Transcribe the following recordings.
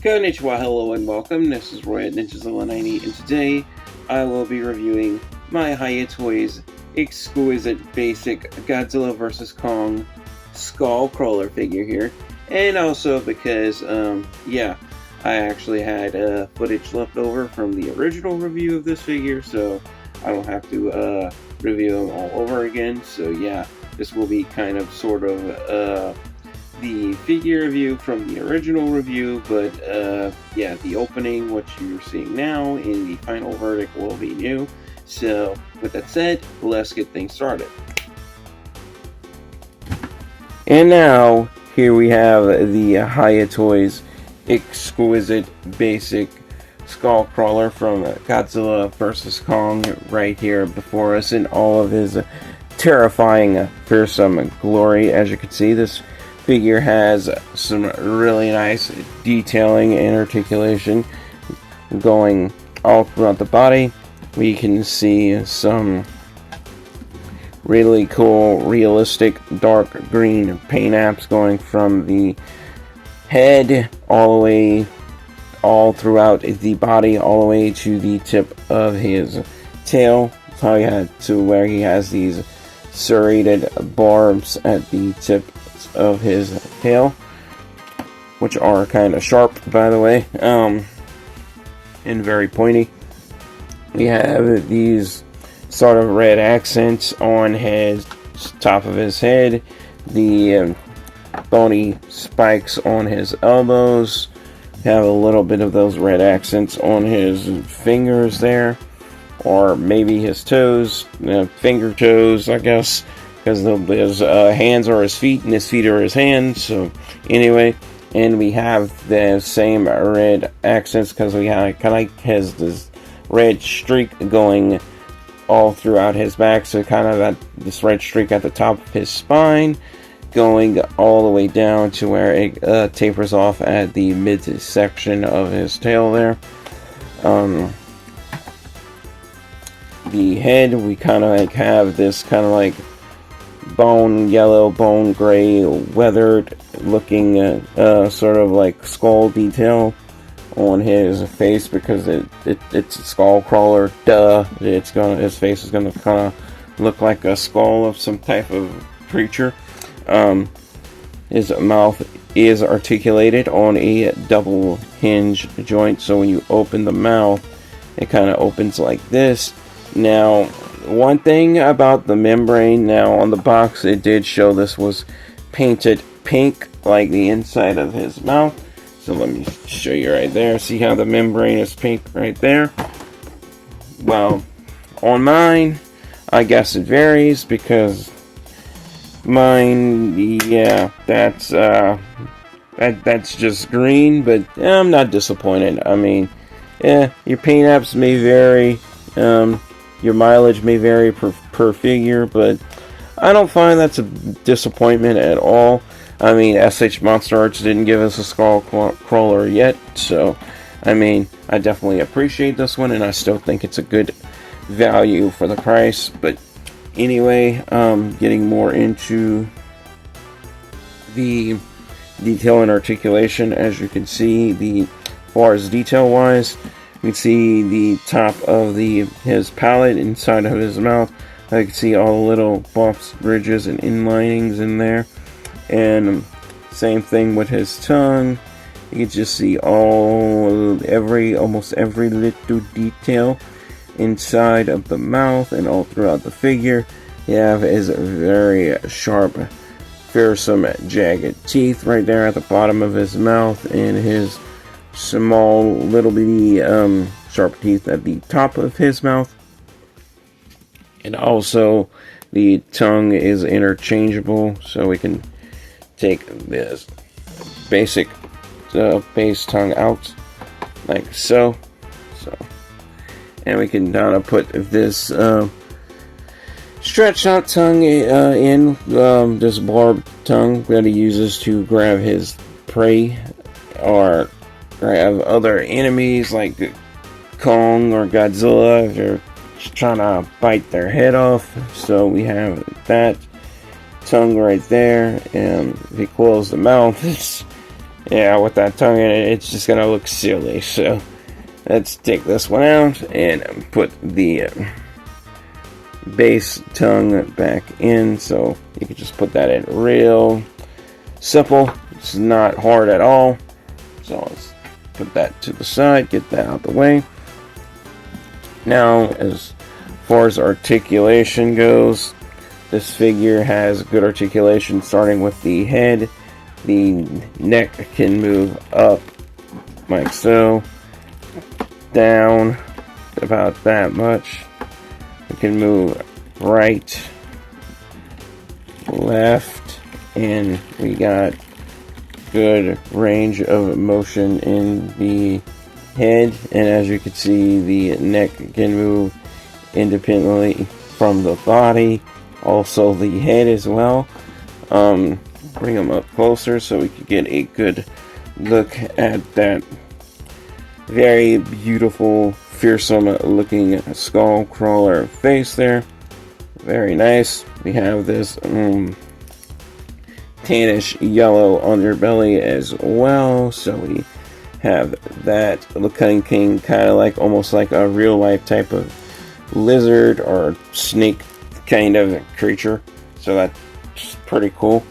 Konnichiwa, hello and welcome. This is Roy at Ninjazilla90, and today I will be reviewing my Hiya Toys Exquisite Basic Godzilla vs. Kong Skull Crawler figure here. And also because, I actually had footage left over from the original review of this figure, so I don't have to review them all over again. So yeah, this will be kind of sort of the figure review from the original review, but the opening, what you're seeing now, in the final verdict will be new. So with that said, let's get things started. And now, here we have the Hiya Toys Exquisite Basic Skull Crawler from Godzilla vs. Kong right here before us in all of his terrifying, fearsome glory. As you can see, this figure has some really nice detailing and articulation going all throughout the body. We can see some really cool, realistic, dark green paint apps going from the head all throughout the body, all the way to the tip of his tail. To where he has these serrated barbs at the tip of his tail, which are kind of sharp, by the way, and very pointy. We have these sort of red accents on his top of his head, the bony spikes on his elbows. We have a little bit of those red accents on his fingers there, or maybe his toes, finger toes, I guess, because his hands are his feet and his feet are his hands. So anyway, and we have the same red accents because we have kind of has this red streak going all throughout his back. So kind of this red streak at the top of his spine, going all the way down to where it tapers off at the midsection of his tail there. The head, we kind of have this kind of like bone yellow, bone gray, weathered looking sort of like skull detail on his face, because it's a skull crawler, duh. His face is gonna kind of look like a skull of some type of creature. His mouth is articulated on a double hinge joint, so when you open the mouth, it kind of opens like this. Now, one thing about the membrane, now on the box it did show this was painted pink like the inside of his mouth. So let me show you right there. See how the membrane is pink right there? Well, on mine, I guess it varies, because mine, yeah, that's just green, but I'm not disappointed. I mean, yeah, your paint apps may vary, your mileage may vary per figure, but I don't find that's a disappointment at all. I mean, S.H.MonsterArts didn't give us a skull crawler yet, so I mean, I definitely appreciate this one, and I still think it's a good value for the price. But anyway, getting more into the detail and articulation. As you can see, as far as detail wise, we can see the top of his palate inside of his mouth. I can see all the little bumps, ridges, and inlinings in there. And same thing with his tongue. You can just see almost every little detail inside of the mouth and all throughout the figure. You have his very sharp, fearsome, jagged teeth right there at the bottom of his mouth, and his small, little bitty, sharp teeth at the top of his mouth. And also, the tongue is interchangeable, so we can take this basic base tongue out like so, and we can kind of put this stretched out tongue in this barbed tongue that he uses to grab his prey or grab other enemies like Kong or Godzilla if they're trying to bite their head off. So we have that tongue right there, and if you close the mouth, Yeah, with that tongue in it, it's just gonna look silly. So let's take this one out and put the base tongue back in. So you can just put that in real simple. It's not hard at all. So let's put that to the side, get that out the way. Now, as far as articulation goes, this figure has good articulation, starting with the head. The neck can move up like so, down about that much. It can move right, left, and we got good range of motion in the head. And as you can see, the neck can move independently from the body, also the head as well. Bring them up closer so we can get a good look at that very beautiful, fearsome looking skull crawler face there. Very nice. We have this tannish yellow underbelly as well, so we have that looking kind of like almost like a real life type of lizard or snake kind of creature, so that's pretty cool.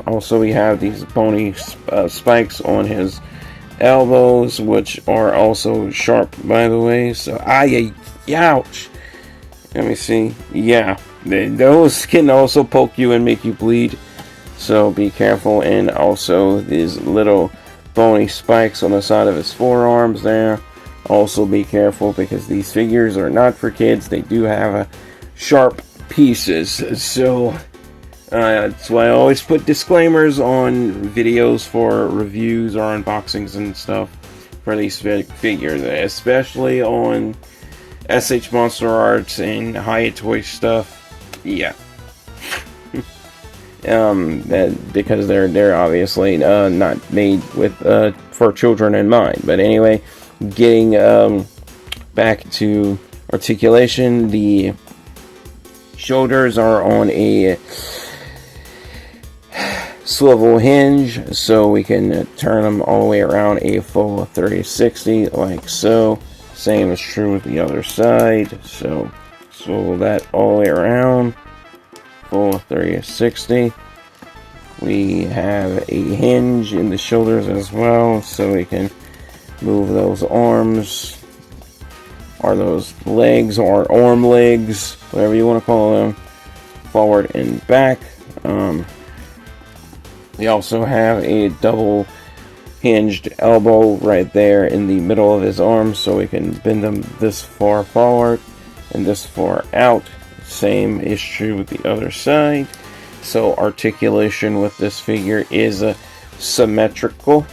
Also we have these bony spikes on his elbows, which are also sharp, by the way. So ouch. Let me see. Yeah, those can also poke you and make you bleed, so be careful. And also these little bony spikes on the side of his forearms there, also be careful, because these figures are not for kids. They do have sharp pieces, so that's why I always put disclaimers on videos for reviews or unboxings and stuff for these figures, especially on S.H.MonsterArts and Hiya Toy stuff. Yeah. Because they're obviously not made with for children in mind. But anyway, getting back to articulation, the shoulders are on a swivel hinge, so we can turn them all the way around a full 360 like so. Same is true with the other side, so swivel that all the way around, full 360. We have a hinge in the shoulders as well, so we can move those arms, or those legs, or arm legs, whatever you want to call them, forward and back. We also have a double hinged elbow right there in the middle of his arm, so we can bend them this far forward and this far out. Same is true with the other side. So articulation with this figure is symmetrical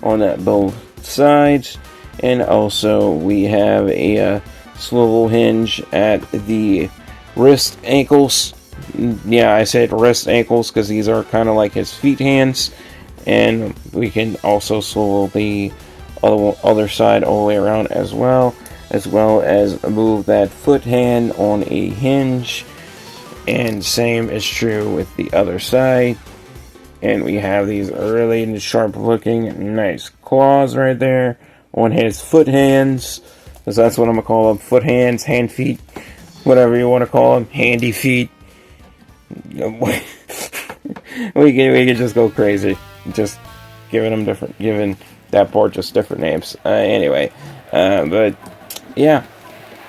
on both sides. And also we have a swivel hinge at the wrist ankles. Yeah, I said wrist ankles because these are kind of like his feet hands. And we can also swivel the other side all the way around as well as move that foot hand on a hinge. And same is true with the other side. And we have these really sharp looking nice claws right there on his foot hands, because that's what I'm gonna call them. Foot hands, hand feet, whatever you want to call them. Handy feet. we can just go crazy, just giving that board just different names. Anyway, but yeah,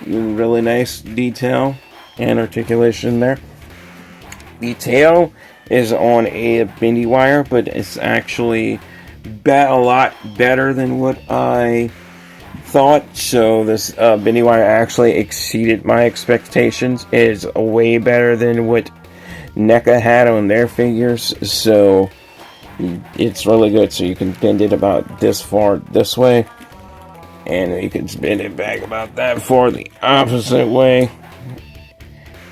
really nice detail and articulation there. The tail is on a bendy wire, but it's actually a lot better than what I thought. So this bendy wire actually exceeded my expectations. It is way better than what NECA had on their figures, so it's really good. So you can bend it about this far this way, and you can bend it back about that far the opposite way,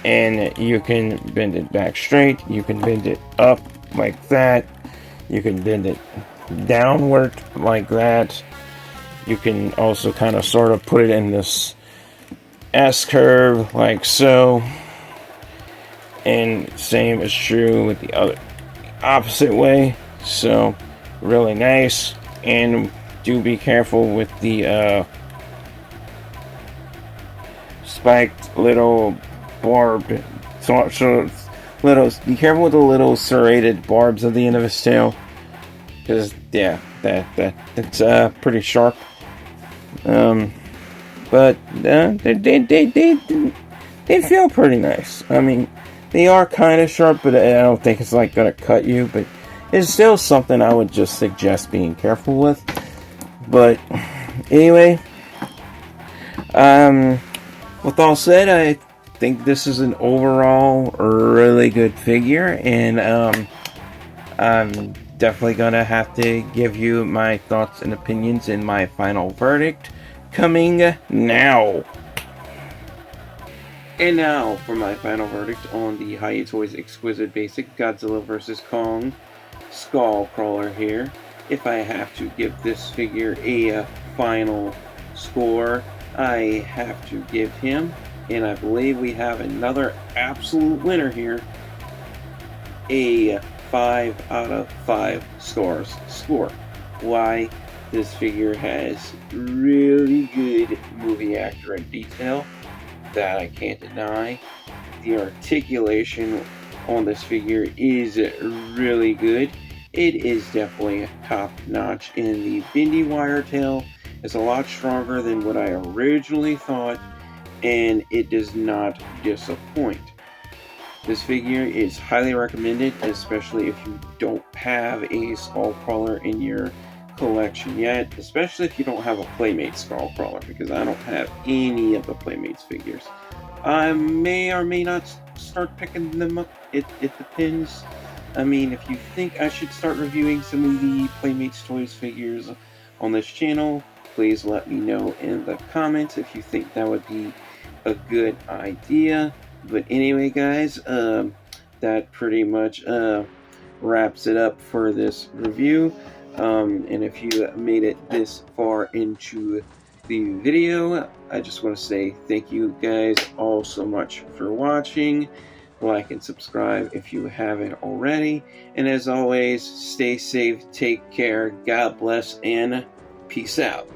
and you can bend it back straight. You can bend it up like that. You can bend it downward like that. You can also kind of sort of put it in this S curve like so. And same is true with the opposite way. So really nice. And do be careful with the spiked little barbed, so little. Be careful with the little serrated barbs at the end of his tail, because yeah, that's pretty sharp. But they feel pretty nice. I mean, they are kind of sharp, but I don't think it's like gonna cut you. But it's still something I would just suggest being careful with. But anyway, with all said, I think this is an overall really good figure, and I'm definitely gonna have to give you my thoughts and opinions in my final verdict coming now. And now for my final verdict on the Hiya Toys Exquisite Basic Godzilla vs. Kong Skull Crawler here. If I have to give this figure a final score, I have to give him, and I believe we have another absolute winner here, a 5 out of 5 stars score. Why? This figure has really good movie accurate detail that I can't deny. The articulation on this figure is really good. It is definitely top notch, and the bendy wire tail is a lot stronger than what I originally thought, and it does not disappoint. This figure is highly recommended, especially if you don't have a Skullcrawler in your collection yet, especially if you don't have a Playmate Skullcrawler, because I don't have any of the Playmates figures. I may or may not start picking them up. It depends. I mean, if you think I should start reviewing some of the Playmates Toys figures on this channel, please let me know in the comments if you think that would be a good idea. But anyway, guys, that pretty much wraps it up for this review. And if you made it this far into the video, I just want to say thank you guys all so much for watching. Like and subscribe if you haven't already. And as always, stay safe, take care, God bless, and peace out.